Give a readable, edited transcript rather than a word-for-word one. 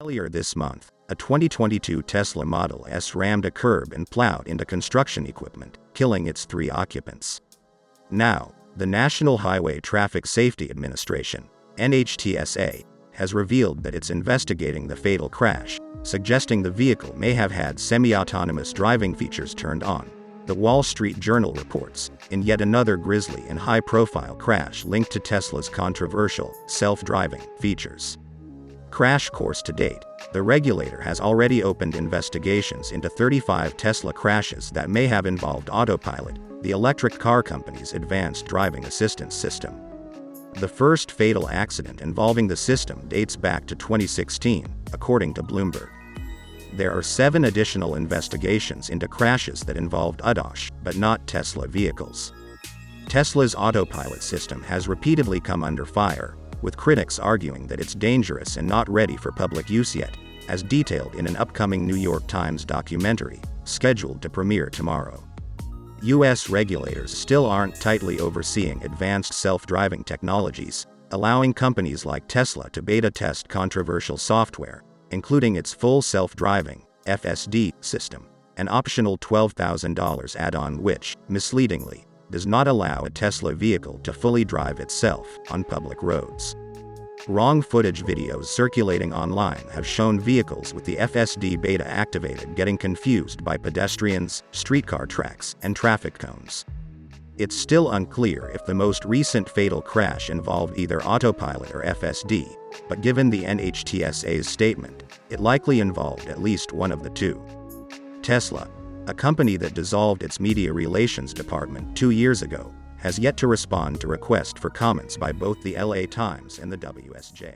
Earlier this month, a 2022 Tesla Model S rammed a curb and plowed into construction equipment, killing its 3 occupants. Now, the National Highway Traffic Safety Administration, NHTSA, has revealed that it's investigating the fatal crash, suggesting the vehicle may have had semi-autonomous driving features turned on. The Wall Street Journal reports, in yet another grisly and high-profile crash linked to Tesla's controversial self-driving features. Crash course to date, the regulator has already opened investigations into 35 Tesla crashes that may have involved Autopilot, the electric car company's advanced driving assistance system. The first fatal accident involving the system dates back to 2016, according to Bloomberg. There are 7 additional investigations into crashes that involved ADAS, but not Tesla vehicles. Tesla's autopilot system has repeatedly come under fire, with critics arguing that it's dangerous and not ready for public use yet, as detailed in an upcoming New York Times documentary, scheduled to premiere tomorrow. U.S. regulators still aren't tightly overseeing advanced self-driving technologies, allowing companies like Tesla to beta test controversial software, including its full self-driving FSD system, an optional $12,000 add-on which, misleadingly, does not allow a Tesla vehicle to fully drive itself on public roads. Wrong footage videos circulating online have shown vehicles with the FSD beta activated getting confused by pedestrians, streetcar tracks, and traffic cones. It's still unclear if the most recent fatal crash involved either autopilot or FSD, but given the NHTSA's statement, it likely involved at least one of the two. Tesla, a company that dissolved its media relations department 2 years ago, has yet to respond to requests for comments by both the LA Times and the WSJ.